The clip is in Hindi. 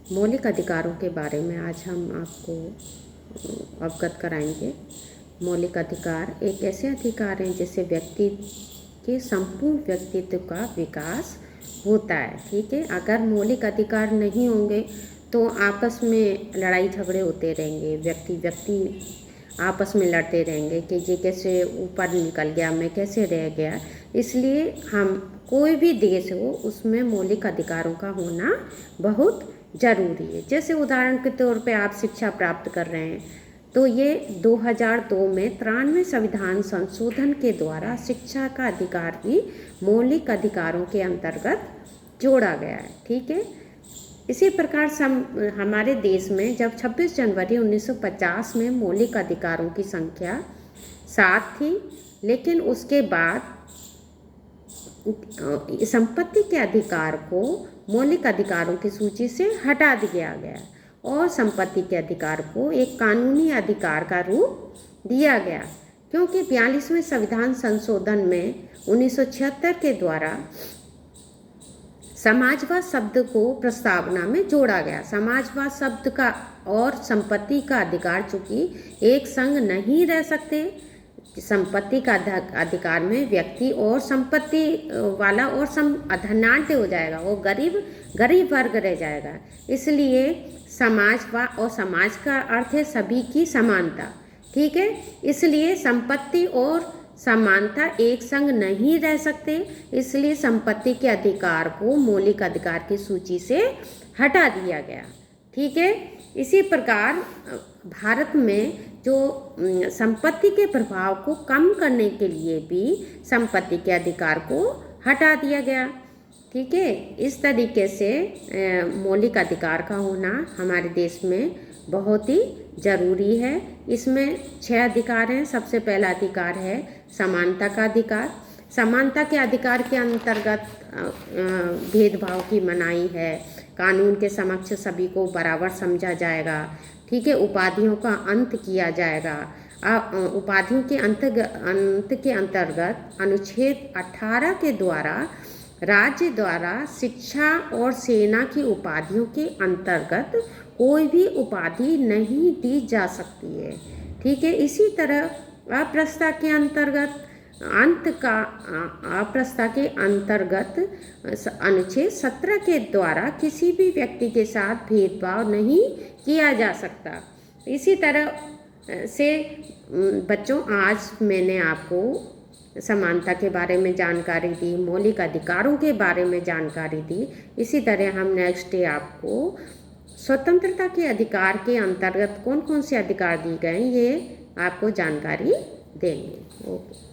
मौलिक अधिकारों के बारे में आज हम आपको अवगत कराएंगे। मौलिक अधिकार एक ऐसे अधिकार हैं जिससे व्यक्ति के संपूर्ण व्यक्तित्व का विकास होता है। ठीक है, अगर मौलिक अधिकार नहीं होंगे तो आपस में लड़ाई झगड़े होते रहेंगे, व्यक्ति आपस में लड़ते रहेंगे कि ये कैसे ऊपर निकल गया, मैं कैसे रह गया। इसलिए हम कोई भी देश हो उसमें मौलिक अधिकारों का होना बहुत ज़रूरी है। जैसे उदाहरण के तौर पे आप शिक्षा प्राप्त कर रहे हैं तो ये 2002 में 93वें संविधान संशोधन के द्वारा शिक्षा का अधिकार भी मौलिक अधिकारों के अंतर्गत जोड़ा गया है। ठीक है, इसी प्रकार हमारे देश में जब 26 जनवरी 1950 में मौलिक अधिकारों की संख्या 7 थी, लेकिन उसके बाद संपत्ति के अधिकार को मौलिक अधिकारों की सूची से हटा दिया गया और संपत्ति के अधिकार को एक कानूनी अधिकार का रूप दिया गया, क्योंकि 42वें संविधान संशोधन में 1976 के द्वारा समाजवाद शब्द को प्रस्तावना में जोड़ा गया। समाजवाद शब्द का और संपत्ति का अधिकार चूंकि एक संग नहीं रह सकते, संपत्ति का अधिकार में व्यक्ति और संपत्ति वाला और धनाढ्य हो जाएगा, वो गरीब वर्ग रह जाएगा। इसलिए समाजवाद और समाज का अर्थ है सभी की समानता। ठीक है, इसलिए संपत्ति और समानता एक संग नहीं रह सकते, इसलिए संपत्ति के अधिकार को मौलिक अधिकार की सूची से हटा दिया गया। ठीक है, इसी प्रकार भारत में जो संपत्ति के प्रभाव को कम करने के लिए भी संपत्ति के अधिकार को हटा दिया गया। ठीक है, इस तरीके से मौलिक अधिकार का होना हमारे देश में बहुत ही ज़रूरी है। इसमें 6 अधिकार हैं। सबसे पहला अधिकार है समानता का अधिकार। समानता के अधिकार के अंतर्गत भेदभाव की मनाही है, कानून के समक्ष सभी को बराबर समझा जाएगा। ठीक है, उपाधियों का अंत किया जाएगा। उपाधियों के अंत के अंतर्गत अनुच्छेद 18 के द्वारा राज्य द्वारा शिक्षा और सेना की उपाधियों के अंतर्गत कोई भी उपाधि नहीं दी जा सकती है। ठीक है, इसी तरह अप्रस्था के अंतर्गत अप्रस्था के अंतर्गत अनुच्छेद 17 के द्वारा किसी भी व्यक्ति के साथ भेदभाव नहीं किया जा सकता। इसी तरह से बच्चों, आज मैंने आपको समानता के बारे में जानकारी दी, मौलिक अधिकारों के बारे में जानकारी दी। इसी तरह हम नेक्स्ट डे आपको स्वतंत्रता के अधिकार के अंतर्गत कौन कौन से अधिकार दिए गए हैं ये आपको जानकारी देंगे। ओके।